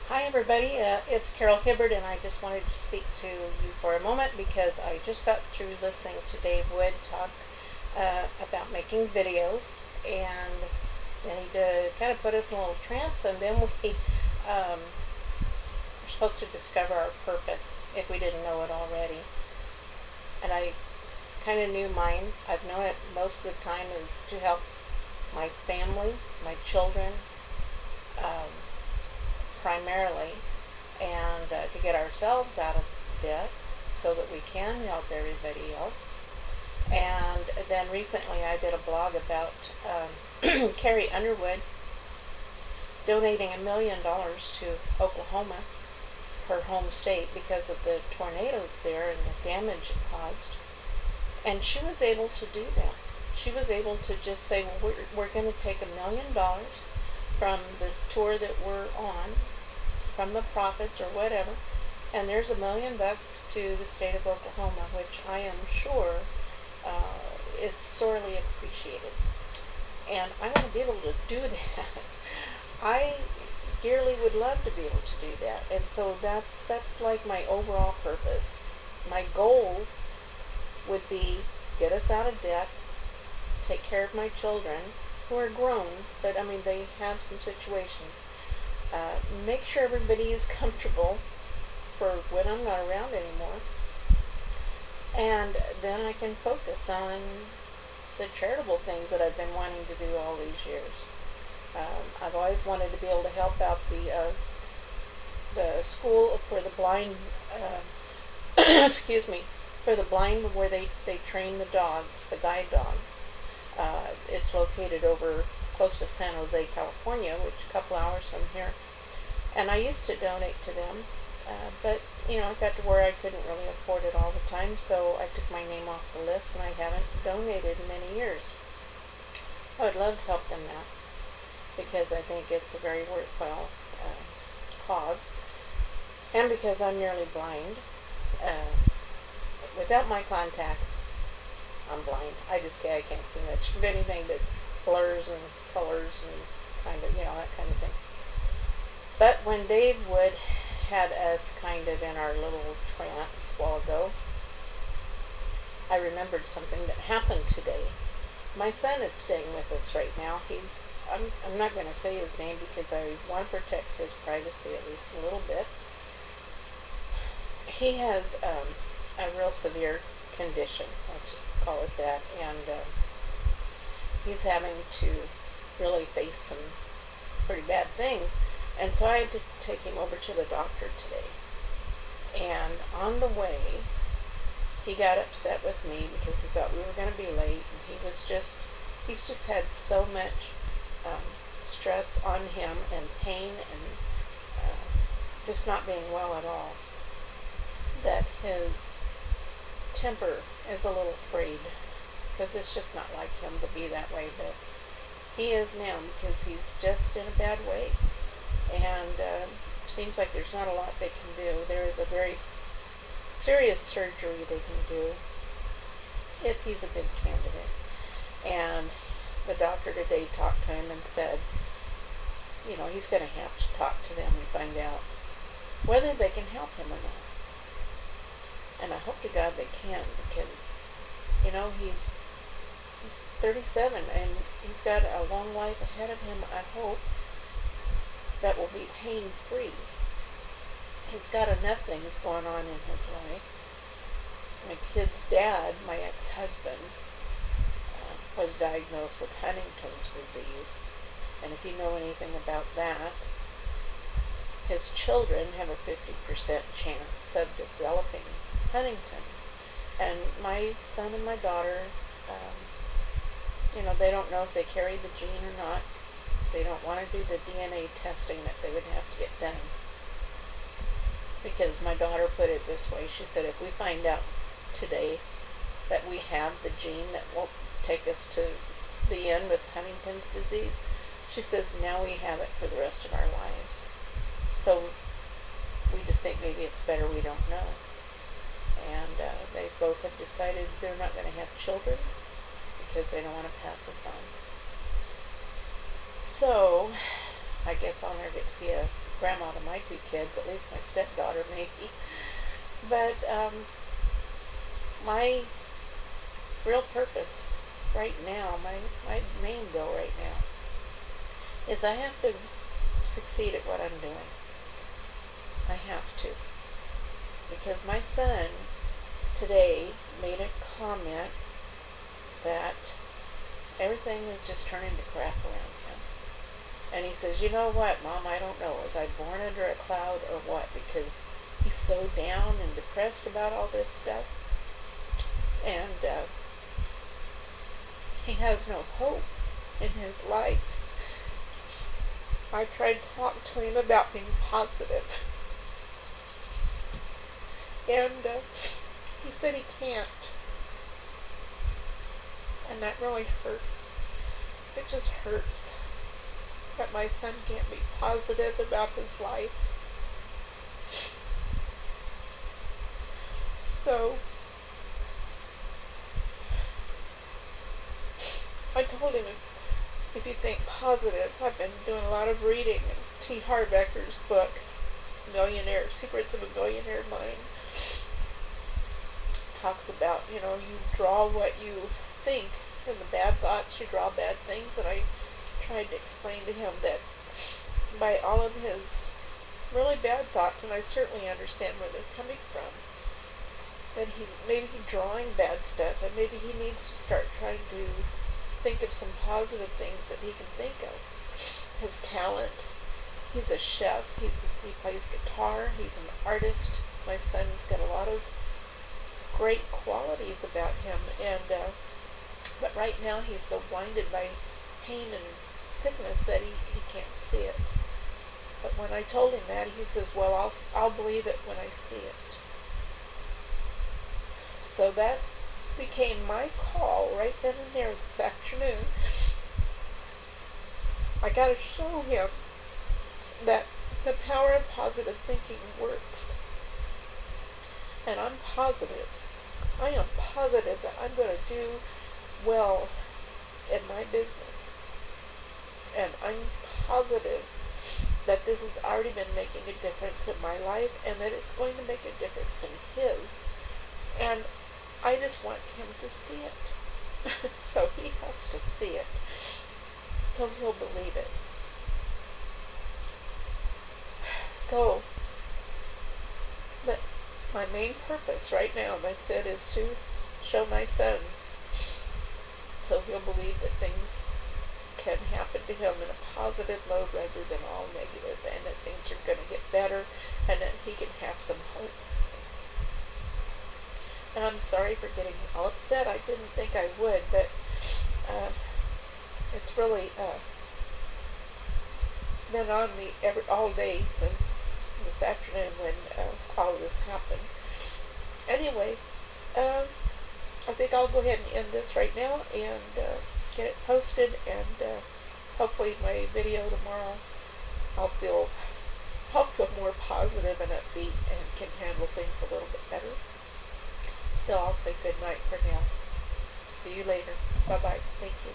Hi everybody, it's Carol Hibbard, and I just wanted to speak to you for a moment because I just got through listening to Dave Wood talk about making videos, and then he kind of put us in a little trance, and then we're supposed to discover our purpose if we didn't know it already. And I kind of knew mine. I've known it most of the time is to help my family, my children, um, primarily, and to get ourselves out of debt so that we can help everybody else. And then recently I did a blog about Carrie Underwood donating $1 million to Oklahoma, her home state, because of the tornadoes there and the damage it caused. And she was able to do that. She was able to just say, well, we're going to take $1 million from the tour that we're on, from the profits or whatever, and there's $1 million to the state of Oklahoma, which I am sure is sorely appreciated. And I want to be able to do that. I dearly would love to be able to do that, and so that's like my overall purpose. My goal would be get us out of debt, take care of my children who are grown, but I mean they have some situations. Make sure everybody is comfortable for when I'm not around anymore, and then I can focus on the charitable things that I've been wanting to do all these years. I've always wanted to be able to help out the school for the blind. Excuse me, for the blind, where they train the dogs, the guide dogs. It's located over close to San Jose, California, which is a couple hours from here. And I used to donate to them, but it got to where I couldn't really afford it all the time, so I took my name off the list, and I haven't donated in many years. I would love to help them now because I think it's a very worthwhile cause, and because I'm nearly blind. Without my contacts, I'm blind. I can't see much of anything but blurs and colors and kind of, that kind of thing. But when Dave Wood had us kind of in our little trance a while ago, I remembered something that happened today. My son is staying with us right now. I'm not going to say his name because I want to protect his privacy at least a little bit. He has a real severe condition, let's just call it that, and he's having to really face some pretty bad things, and so I had to take him over to the doctor today. And on the way, he got upset with me because he thought we were going to be late, and he's just had so much stress on him and pain and just not being well at all, that his temper is a little frayed, because it's just not like him to be that way, but he is now because he's just in a bad way, and seems like there's not a lot they can do. There is a very serious surgery they can do if he's a good candidate, and the doctor today talked to him and said, he's going to have to talk to them and find out whether they can help him or not. And I hope to God they can, because, he's 37 and he's got a long life ahead of him, I hope, that will be pain-free. He's got enough things going on in his life. My kid's dad, my ex-husband, was diagnosed with Huntington's disease. And if you know anything about that, his children have a 50% chance of developing Huntington's. And my son and my daughter, they don't know if they carry the gene or not. They don't want to do the DNA testing that they would have to get done. Because my daughter put it this way. She said, if we find out today that we have the gene that will take us to the end with Huntington's disease, she says, now we have it for the rest of our lives. So we just think maybe it's better we don't know. And they both have decided they're not going to have children because they don't want to pass us on. So I guess I'll never get to be a grandma to my two kids, at least my stepdaughter maybe. But my real purpose right now, my main goal right now, is I have to succeed at what I'm doing. I have to. Because my son today made a comment that everything is just turning to crap around him. And he says, you know what, Mom, I don't know. Was I born under a cloud or what? Because he's so down and depressed about all this stuff. And he has no hope in his life. I tried to talk to him about being positive. And he said he can't. And that really hurts. It just hurts that my son can't be positive about his life. So I told him, if you think positive, I've been doing a lot of reading in T. Harv Eker's book, Secrets of a Millionaire Mind. Talks about, you draw what you think, and the bad thoughts, you draw bad things. And I tried to explain to him that by all of his really bad thoughts, and I certainly understand where they're coming from, that he's maybe drawing bad stuff, and maybe he needs to start trying to think of some positive things that he can think of. His talent, he's a chef, he plays guitar, he's an artist. My son's got a lot of great qualities about him, and but right now he's so blinded by pain and sickness that he can't see it. But when I told him that, he says, well, I'll believe it when I see it. So that became my call right then and there this afternoon. I got to show him that the power of positive thinking works. And I'm positive. I am positive that I'm going to do well in my business. And I'm positive that this has already been making a difference in my life, and that it's going to make a difference in his. And I just want him to see it. So he has to see it. So he'll believe it. So, but my main purpose right now, that's it, is to show my son, so he'll believe that things can happen to him in a positive mode rather than all negative, and that things are going to get better, and that he can have some hope. And I'm sorry for getting all upset. I didn't think I would, but it's really been on me all day since this afternoon when all of this happened. Anyway, I think I'll go ahead and end this right now and get it posted, and hopefully my video tomorrow I'll feel more positive and upbeat and can handle things a little bit better. So I'll say good night for now. See you later. Bye-bye. Thank you.